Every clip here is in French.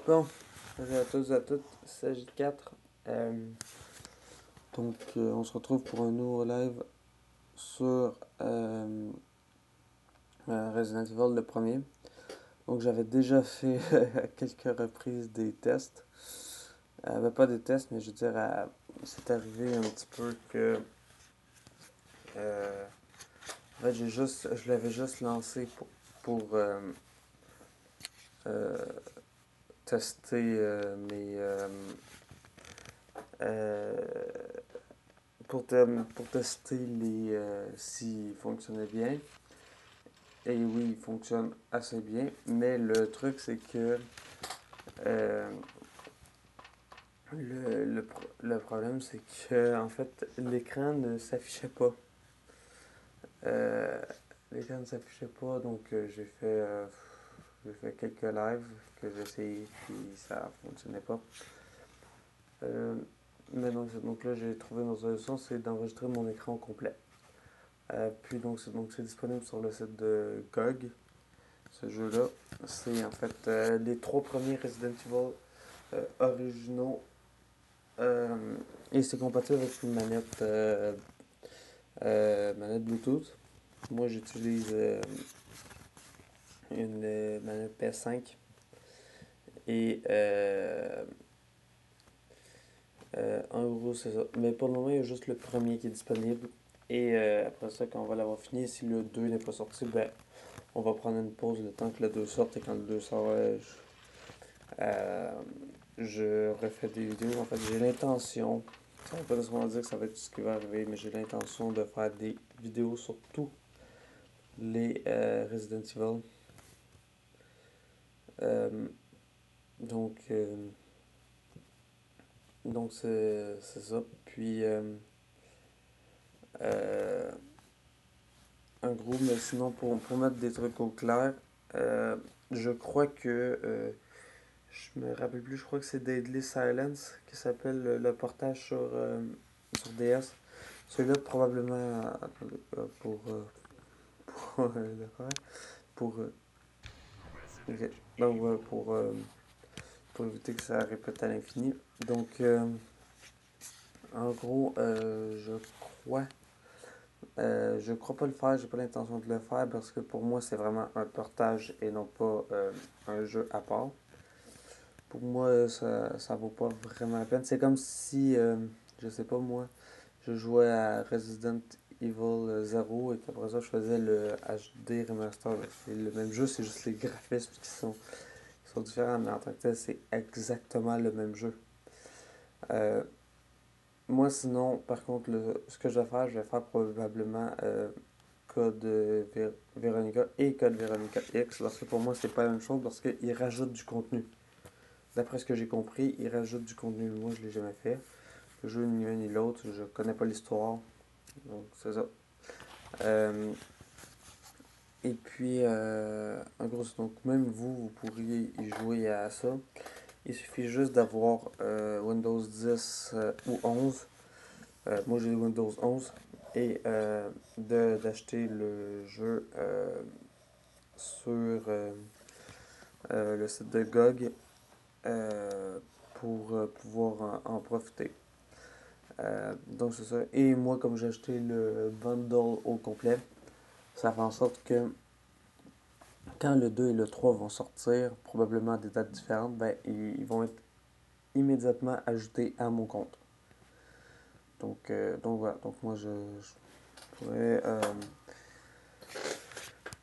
Bon, bonjour à tous et à toutes, c'est J4. On se retrouve pour un nouveau live sur Resident Evil le premier. Donc, j'avais déjà fait à quelques reprises des tests. Pas des tests, mais je veux dire, c'est arrivé un petit peu que. euh, En fait, je l'avais juste lancé pour euh, tester euh, pour tester s'il fonctionnait bien. Et oui, il fonctionne assez bien. Mais le truc, c'est que euh, le problème, c'est que en fait, l'écran ne s'affichait pas. Euh, L'écran ne s'affichait pas, donc j'ai fait quelques lives que j'ai essayé, puis ça fonctionnait pas. Euh, mais donc là, j'ai trouvé une autre solution, c'est d'enregistrer mon écran au complet. Puis c'est disponible sur le site de GOG. Ce jeu-là, c'est en fait les trois premiers Resident Evil originaux et c'est compatible avec une manette Bluetooth. Moi, j'utilise une manette PS5 et en gros, c'est ça. Mais pour le moment, il y a juste le premier qui est disponible. Et après ça, quand on va l'avoir fini, si le 2 n'est pas sorti, ben, on va prendre une pause le temps que le 2 sorte. Et quand le 2 sort, euh, je refais des vidéos. En fait, j'ai l'intention, ça ne veut pas nécessairement dire que ça va être ce qui va arriver, mais j'ai l'intention de faire des vidéos sur tous les Resident Evil. Euh, donc, euh, donc c'est ça. Puis, euh, en gros, mais sinon, pour mettre des trucs au clair, euh, je crois que, je me rappelle plus, je crois que c'est Deadly Silence qui s'appelle le portage sur DS. Celui-là, probablement, attendez, pour le faire, pour, ok. Donc, ouais, pour éviter que ça répète à l'infini. Donc, en gros, crois, je crois pas le faire, j'ai pas l'intention de le faire parce que pour moi, c'est vraiment un portage et non pas un jeu à part. Pour moi, ça vaut pas vraiment la peine. C'est comme si, je sais pas moi, je jouais à Resident Evil 0 et qu'après ça, je faisais le HD Remaster. Ben, c'est le même jeu, c'est juste les graphismes qui sont différents, mais en tant que tel, c'est exactement le même jeu. Euh, Moi, sinon, par contre, ce que je vais faire probablement Code Veronica et Code Veronica X, parce que pour moi, c'est pas la même chose, parce qu'ils rajoutent du contenu. D'après ce que j'ai compris, ils rajoutent du contenu. Moi, je l'ai jamais fait. Le jeu, ni l'un ni l'autre, je connais pas l'histoire, donc c'est ça. Euh, et puis, en gros, donc même vous pourriez y jouer à ça. Il suffit juste d'avoir Windows 10 ou 11. Moi, j'ai Windows 11 et d'acheter le jeu sur le site de GOG pour pouvoir en profiter. Donc c'est ça. Et moi, comme j'ai acheté le bundle au complet, ça fait en sorte que quand le 2 et le 3 vont sortir, probablement à des dates différentes, ben, ils vont être immédiatement ajoutés à mon compte. Donc voilà. Donc moi, je pourrais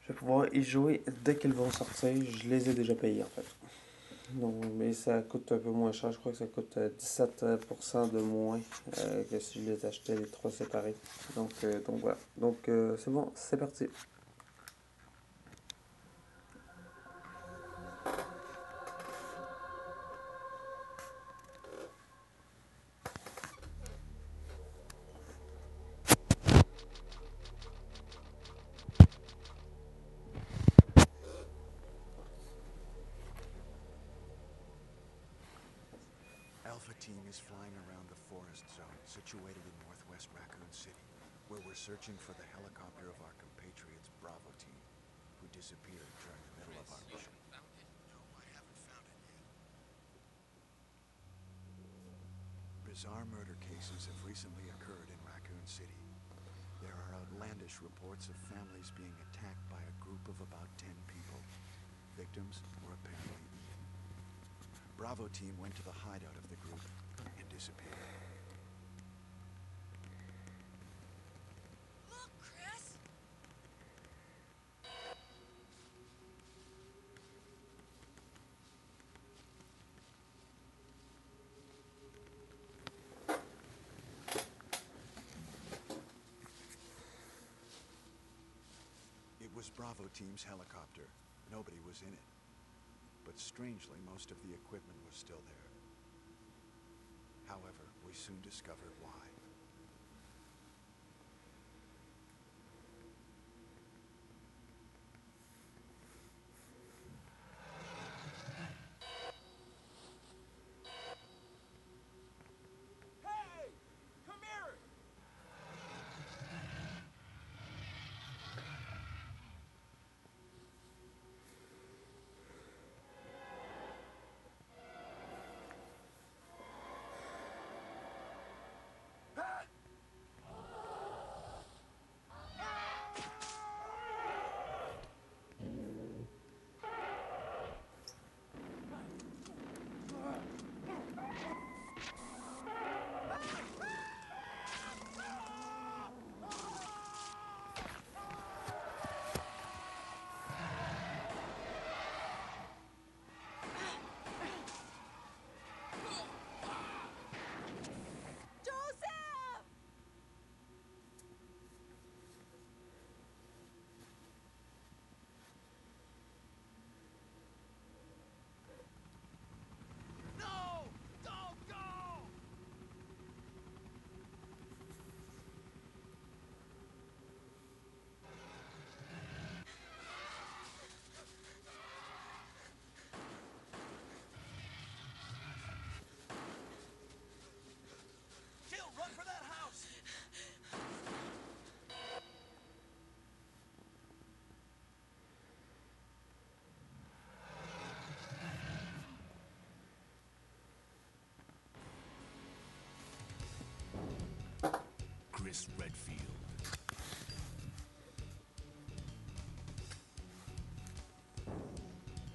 je vais pouvoir y jouer dès qu'ils vont sortir. Je les ai déjà payés en fait. Donc, mais ça coûte un peu moins cher. Je crois que ça coûte 17% de moins que si je les achetais les trois séparés. Donc voilà. C'est bon, c'est parti. Alpha Team is flying around the forest zone situated in northwest Raccoon City, where we're searching for the helicopter of our compatriots Bravo Team, who disappeared during the middle of our mission. No, I haven't found it yet. Bizarre murder cases have recently occurred in Raccoon City. There are outlandish reports of families being attacked by a group of about 10 people. Victims were apparently eaten. Bravo team went to the hideout of the group and disappeared. Look, Chris! It was Bravo team's helicopter. Nobody was in it. But strangely, most of the equipment was still there. However, we soon discovered why. Hey! Come here! Joseph! No! Don't go! Jill, run for that house! Chris Redfield.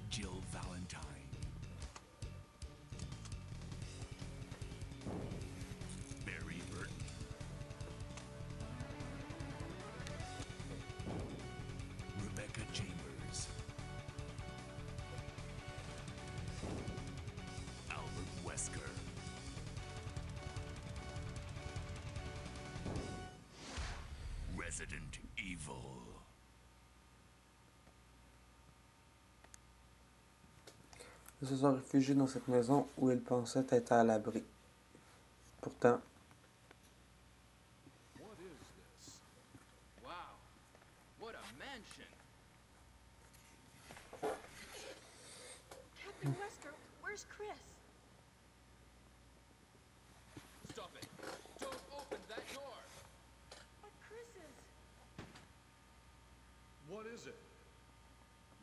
Jill Valentine. Barry Burton. Rebecca Chambers. Albert Wesker. Resident Evil. Ils se sont réfugiés dans cette maison où ils pensaient être à l'abri. Pourtant, What is this? Wow, what a mansion! Captain Wesker, where's Chris? Stop it! Don't open that door! But Chris is... What is it?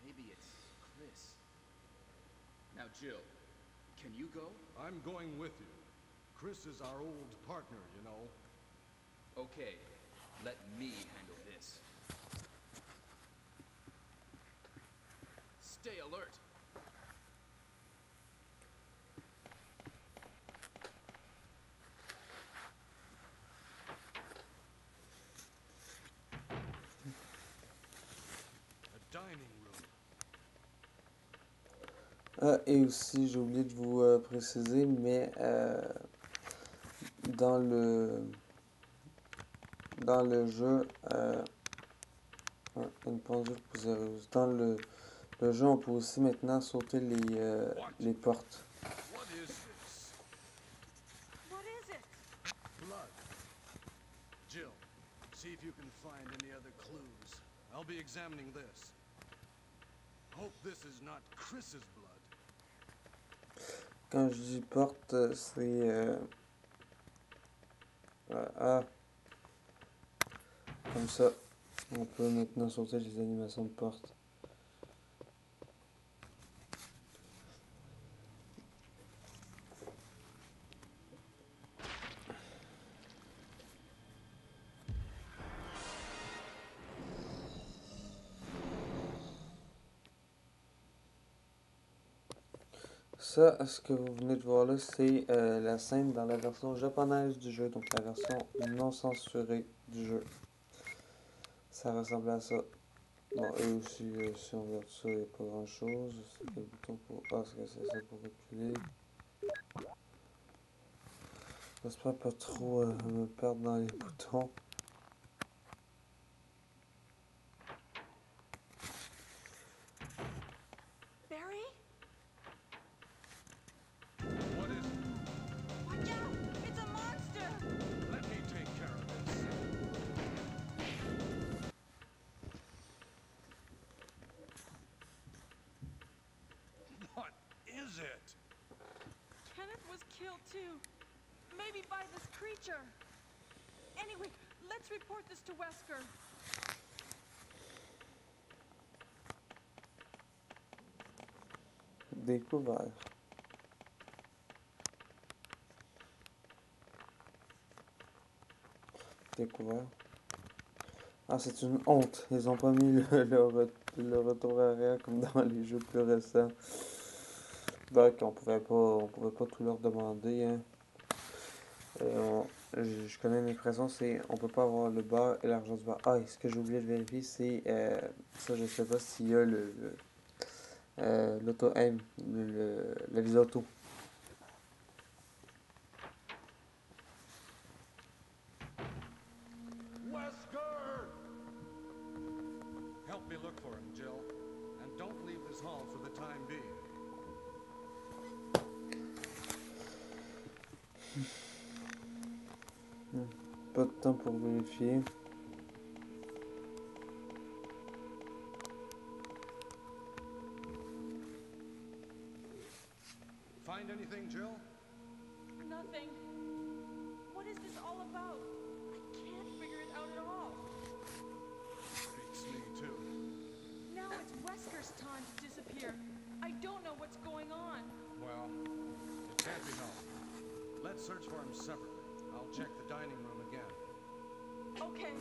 Maybe it's Chris. Now, Jill, can you go? I'm going with you. Chris is our old partner, you know. Okay, let me handle this. Stay alert! A dining room. ah, et aussi, j'ai oublié de vous préciser, mais dans le jeu, une pendule poussiéreuse. Dans le jeu, on peut aussi maintenant sauter les portes. What is this? What is it? Blood. Jill, see if you can find any other clues. I'll be examining this. Hope this is not Chris's blood. Quand je dis porte, c'est... comme ça. On peut maintenant sauter les animations de porte. ça, ce que vous venez de voir là, c'est la scène dans la version japonaise du jeu, donc la version non censurée du jeu. Ça ressemble à ça. Bon, eux aussi, si on regarde ça, il n'y a pas grand chose. C'est quel bouton pour. Ah, c'est ça pour reculer. J'espère pas trop me perdre dans les boutons. Barry? What is it? Watch out! It's a monster! Let me take care of this. What is it? Kenneth was killed too. Maybe by this creature. Anyway, let's report this to Wesker. Découvert. Découvert. Ah, c'est une honte. Ils ont pas mis le retour arrière comme dans les jeux plus récents. Donc, on pouvait pas tout leur demander, hein. Je connais une expression, c'est on peut pas avoir le bar et l'argent du bar. Ah, et ce que j'ai oublié de vérifier, c'est ça, je sais pas s'il y a l'auto-aim, la vise auto. Wesker! Help me look for him, Jill. And don't leave this hall for the time being. Pas de temps pour vérifier. Find anything, Jill? Nothing. What is this all about? I can't figure it out at all. Beats me too. Now it's Wesker's time to disappear. I don't know what's going on. Well, it can't be helped. Let's search for him separately. I'll check the dining room again. Okay,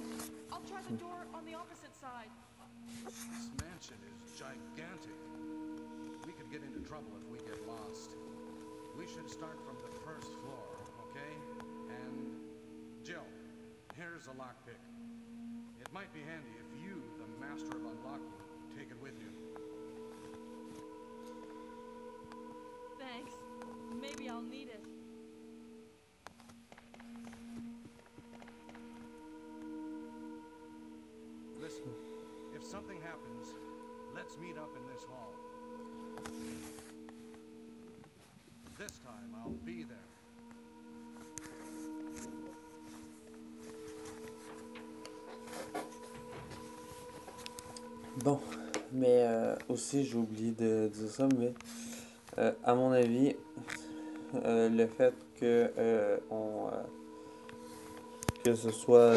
I'll try the door on the opposite side. This mansion is gigantic. We could get into trouble if we get lost. We should start from the first floor, okay? And Jill, here's a lockpick. It might be handy if you, the master of unlocking, take it with you. Thanks. Maybe I'll need it. Listen, if something happens, let's meet up in this hall. This time I'll be there. Bon, mais aussi j'ai oublié de dire ça, mais à mon avis, le fait que que ce soit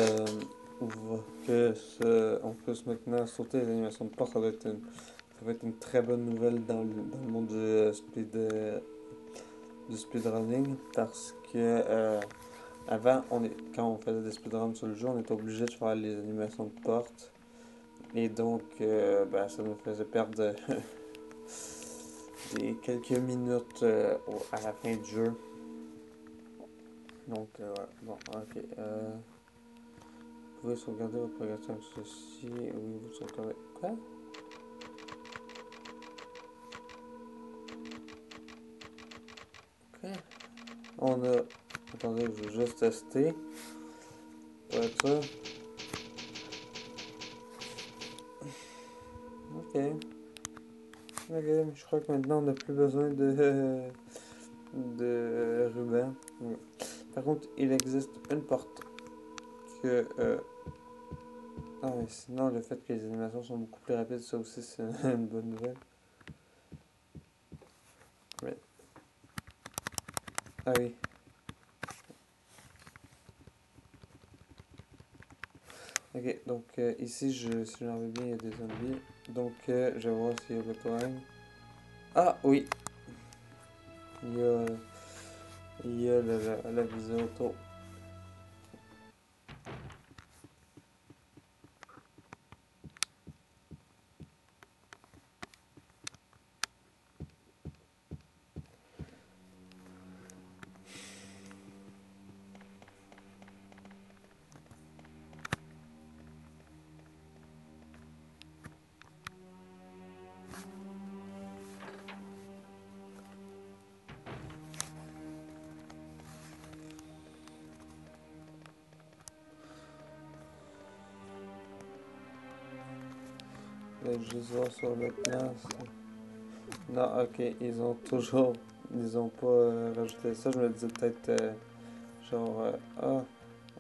on puisse maintenant sauter les animations de porte, ça va être une très bonne nouvelle dans le monde du speedrunning parce que avant quand on faisait des speedruns sur le jeu, on était obligé de faire les animations de porte. Et donc, ça nous faisait perdre des quelques minutes à la fin du jeu. Donc, ouais, bon, ok. Vous pouvez sauvegarder votre progression avec ceci. Oui, vous sauvegardez. Quoi? Ok. On a. Attendez, je vais juste tester. Pour être sûr. Ok. Ok, je crois que maintenant on n'a plus besoin de ruban. Ouais. Par contre, il existe une porte que. Ah, mais sinon, le fait que les animations sont beaucoup plus rapides, ça aussi, c'est une bonne nouvelle. Ouais. Ah oui. Ok, donc ici, si j'en veux bien, il y a des zombies. Donc, je vais voir s'il y a le terrain. Ah oui! Il y a la visée auto. juste voir sur le plan. Non, ok, ils ont pas rajouté ça. Je me disais peut-être genre,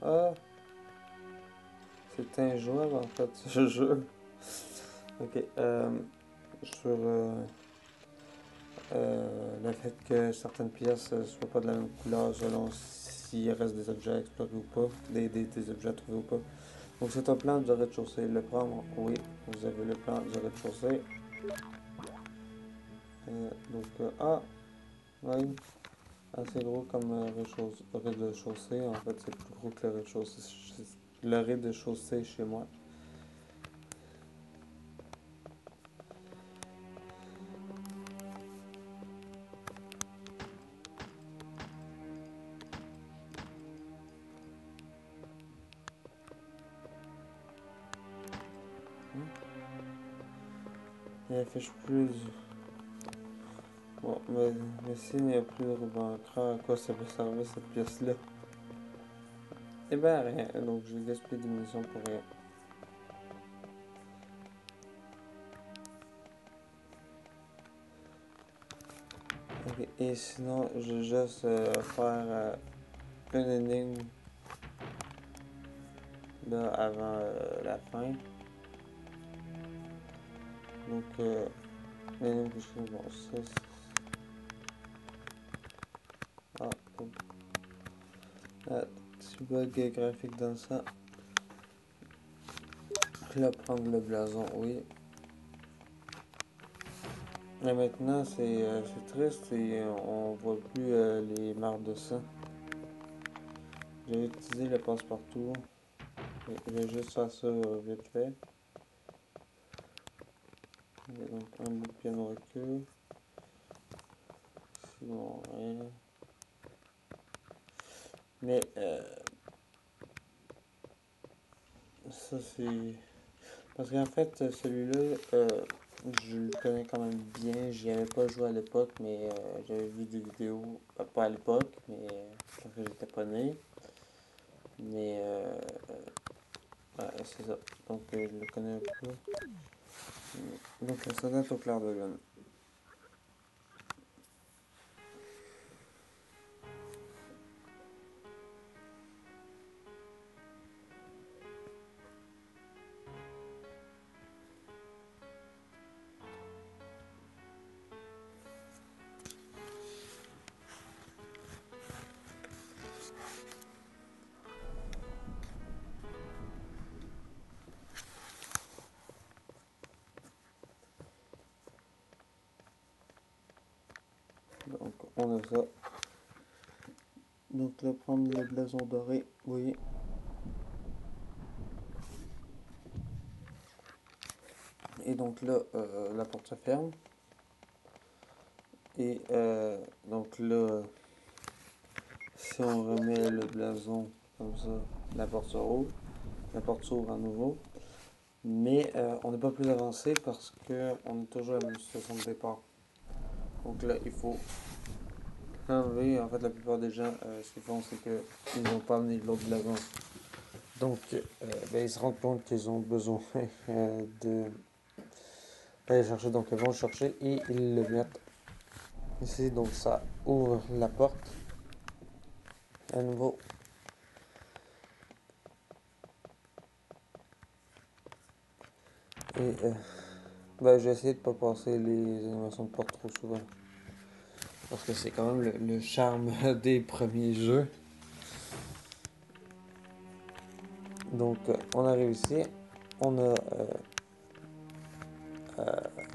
ah, c'est injouable en fait ce jeu. Ok, sur le fait que certaines pièces soient pas de la même couleur selon s'il reste des objets à explorer ou pas, des objets à trouver ou pas. Donc c'est un plan du rez-de-chaussée. Le prendre, oui, vous avez le plan du rez-de-chaussée. Oui, assez gros comme rez-de-chaussée. En fait, c'est plus gros que le rez-de-chaussée. Le rez-de-chaussée chez moi. Il affiche plus. Bon, mais s'il n'y a plus de ruban ancré, à quoi ça peut servir cette pièce-là? Eh ben rien, donc j'ai gaspillé des munitions pour rien. Ok, et sinon, je vais juste faire une énigme là avant la fin. Donc, l'énigme que je fais, bon, ça c'est. Ah, oh. Petit bug graphique dans ça. Là, prendre le blason, oui. Et maintenant, c'est triste et on voit plus les marques de sang. J'ai utilisé le passe-partout. Je vais juste faire ça vite fait. Donc, un bout de piano recul. Sinon, rien. Mais, ça c'est. Parce qu'en fait, celui-là, je le connais quand même bien. J'y avais pas joué à l'époque, mais j'avais vu des vidéos. Pas à l'époque, mais parce que j'étais pas né. Mais, ouais, c'est ça. Donc, je le connais un peu. Donc, la sonnette au clair de lune. Donc, on a ça. Donc, là, prendre le blason doré, oui. Et donc là, la porte se ferme. Et donc là, si on remet le blason comme ça, la porte s'ouvre. La porte s'ouvre à nouveau. Mais on n'est pas plus avancé parce qu'on est toujours à la même situation de départ. Donc là, il faut enlever. En fait, la plupart des gens, ce qu'ils font, c'est qu'ils n'ont pas amené l'autre blason. Donc, ils se rendent compte qu'ils ont besoin d'aller chercher. Donc, ils vont le chercher et ils le mettent ici. Donc, ça ouvre la porte à nouveau. Et j'ai essayé de ne pas passer les animations de porte trop souvent. Parce que c'est quand même le charme des premiers jeux. Donc, on arrive ici. On a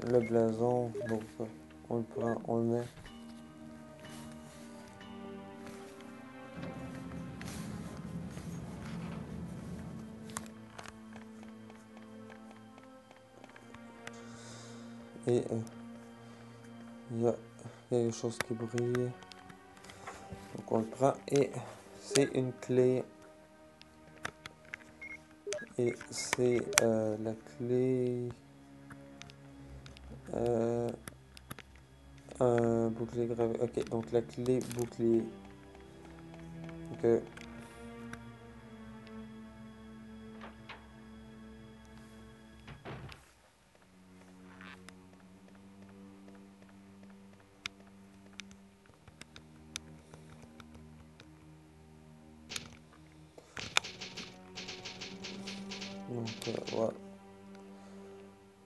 le blason. Donc, on le prend, on le met. Et il y a quelque chose qui brille. Donc, on le prend. Et c'est une clé. Et c'est la clé. Un bouclier gravé. Ok, donc la clé bouclier. Ok. Ouais.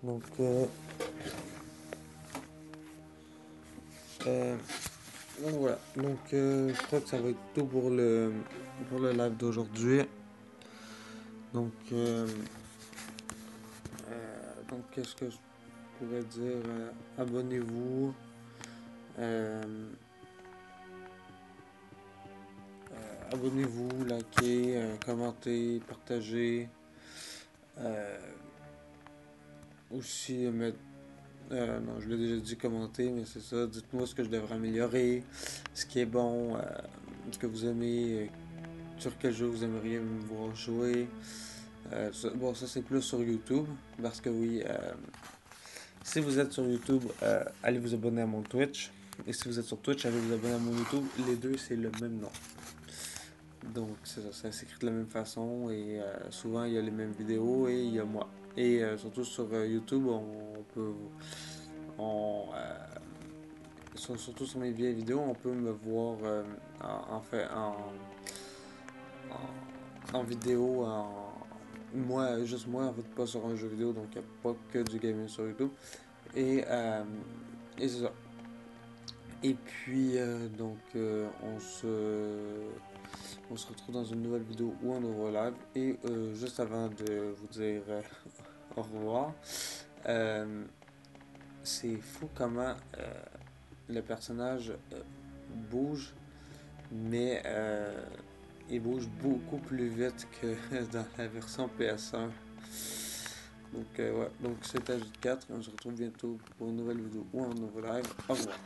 Donc, donc voilà. Donc, je crois que ça va être tout pour le live d'aujourd'hui. Donc, qu'est-ce que je pourrais dire? Abonnez-vous. Euh, Abonnez-vous, likez, commentez, partagez. Aussi, non, je l'ai déjà dit, commenter, mais c'est ça. Dites-moi ce que je devrais améliorer, ce qui est bon, ce que vous aimez, sur quel jeu vous aimeriez me voir jouer. Bon, ça c'est plus sur YouTube, parce que oui, si vous êtes sur YouTube, allez vous abonner à mon Twitch. Et si vous êtes sur Twitch, allez vous abonner à mon YouTube. Les deux, c'est le même nom. Donc, c'est ça, ça s'écrit de la même façon. Et souvent, il y a les mêmes vidéos et il y a moi. Et surtout sur YouTube, on peut. Surtout sur mes vieilles vidéos, on peut me voir en vidéo, juste moi, en fait, pas sur un jeu vidéo, donc il n'y a pas que du gaming sur YouTube. Et c'est ça. Et puis, on se retrouve dans une nouvelle vidéo ou un nouveau live. Et juste avant de vous dire au revoir, c'est fou comment le personnage bouge, mais il bouge beaucoup plus vite que dans la version PS1. Donc, ouais, donc c'était J4. On se retrouve bientôt pour une nouvelle vidéo ou un nouveau live. Au revoir.